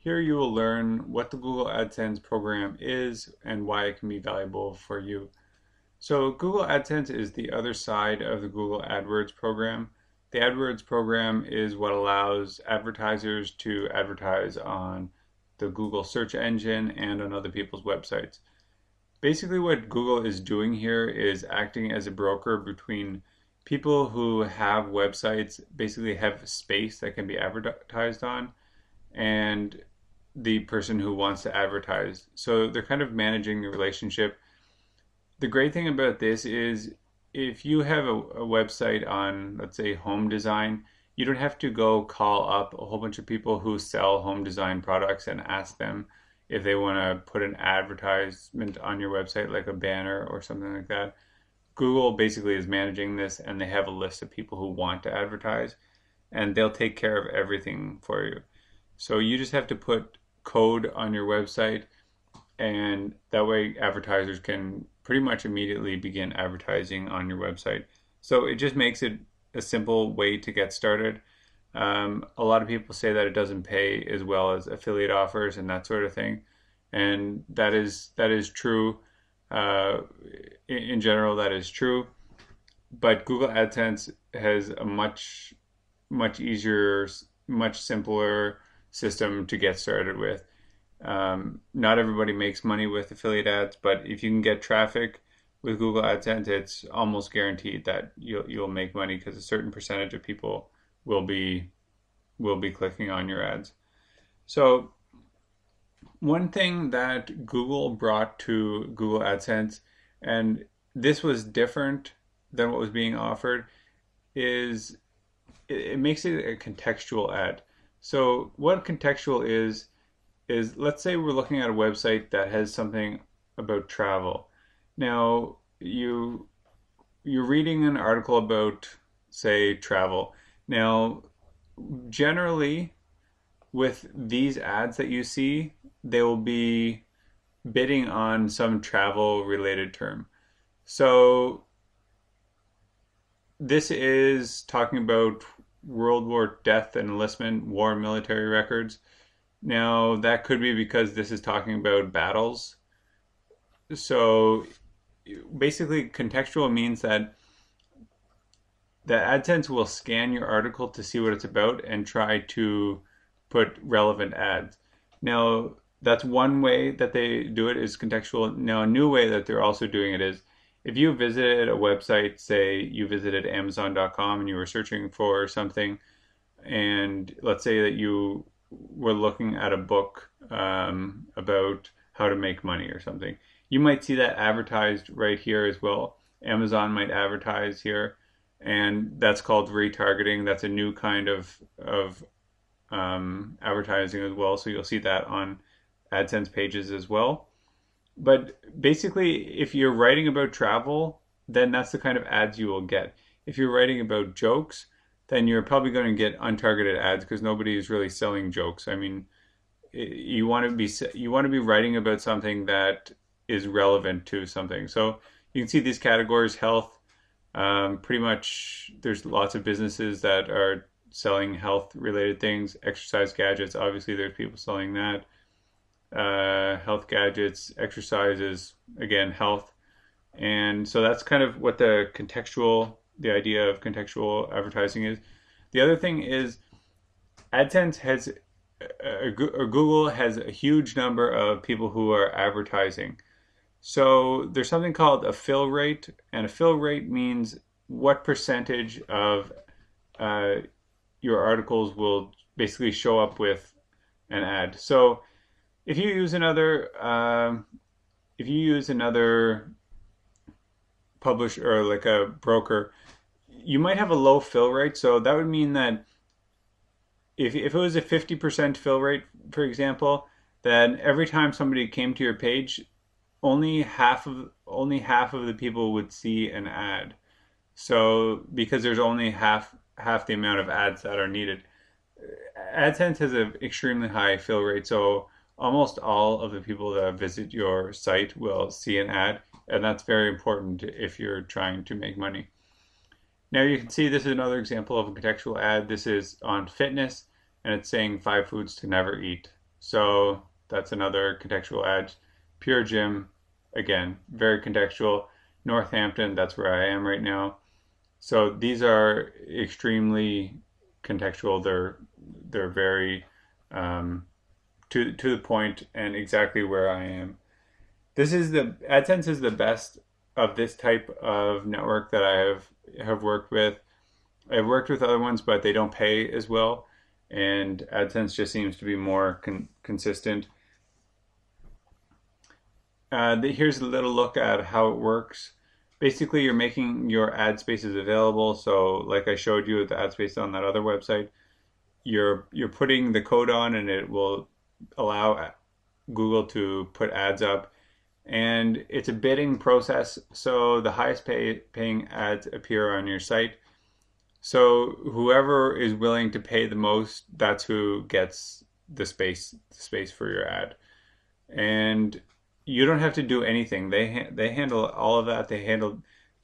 Here you will learn what the Google AdSense program is and why it can be valuable for you. So Google AdSense is the other side of the Google AdWords program. The AdWords program is what allows advertisers to advertise on the Google search engine and on other people's websites. Basically what Google is doing here is acting as a broker between people who have websites, basically have space that can be advertised on, and the person who wants to advertise. So they're kind of managing the relationship. The great thing about this is if you have a website on, let's say, home design, you don't have to go call up a whole bunch of people who sell home design products and ask them if they want to put an advertisement on your website, like a banner or something like that. Google basically is managing this, and they have a list of people who want to advertise, and they'll take care of everything for you. So you just have to put code on your website, and that way advertisers can pretty much immediately begin advertising on your website. So it just makes it a simple way to get started. A lot of people say that it doesn't pay as well as affiliate offers and that sort of thing, and that is true. Uh, in general, that is true. But Google AdSense has a much easier, much simpler system to get started with. Not everybody makes money with affiliate ads, but if you can get traffic with Google AdSense, it's almost guaranteed that you'll make money because a certain percentage of people will be clicking on your ads. So one thing that Google brought to Google AdSense, and this was different than what was being offered, is it makes it a contextual ad. So what contextual is let's say we're looking at a website that has something about travel. Now you're reading an article about, say, travel. Now generally with these ads that you see, they will be bidding on some travel related term. So this is talking about World War death and enlistment, war and military records. Now, that could be because this is talking about battles. So basically, contextual means that the AdSense will scan your article to see what it's about and try to put relevant ads. Now, that's one way that they do it, is contextual. Now, a new way that they're also doing it is if you visited a website, say you visited Amazon.com and you were searching for something, and let's say that you were looking at a book about how to make money or something, you might see that advertised right here as well. Amazon might advertise here, and that's called retargeting. That's a new kind of advertising as well. So you'll see that on AdSense pages as well. But basically, if you're writing about travel, then that's the kind of ads you will get. If you're writing about jokes, then you're probably going to get untargeted ads because nobody is really selling jokes. I mean, you want to be writing about something that is relevant to something. So you can see these categories: health. Pretty much, there's lots of businesses that are selling health-related things. Exercise gadgets, obviously, there's people selling that. Health gadgets, exercises, again, health. And so that's kind of what the idea of contextual advertising is. The other thing is AdSense has, or Google has a huge number of people who are advertising. So there's something called a fill rate, and a fill rate means what percentage of your articles will basically show up with an ad. So if you use another publisher or like a broker, you might have a low fill rate. So that would mean that if it was a 50% fill rate, for example, then every time somebody came to your page, only half of the people would see an ad. So because there's only half the amount of ads that are needed. AdSense has an extremely high fill rate, so almost all of the people that visit your site will see an ad, and that's very important if you're trying to make money. Now you can see this is another example of a contextual ad. This is on fitness, and it's saying 5 foods to never eat. So that's another contextual ad. Pure Gym, again, very contextual. Northampton, that's where I am right now. So these are extremely contextual. They're very to the point and exactly where I am. This is the AdSense is the best of this type of network that I have worked with. I've worked with other ones, but they don't pay as well, and AdSense just seems to be more consistent. Here's a little look at how it works. Basically, you're making your ad spaces available. So, like I showed you the ad space on that other website, you're putting the code on, and it will allow Google to put ads up. And it's a bidding process, so the highest paying ads appear on your site. So whoever is willing to pay the most, that's who gets the space for your ad. And you don't have to do anything. They handle all of that.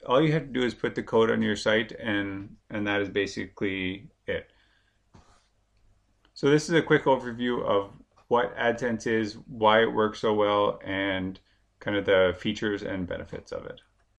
All you have to do is put the code on your site, and that is basically it. So this is a quick overview of what AdSense is, why it works so well, and kind of the features and benefits of it.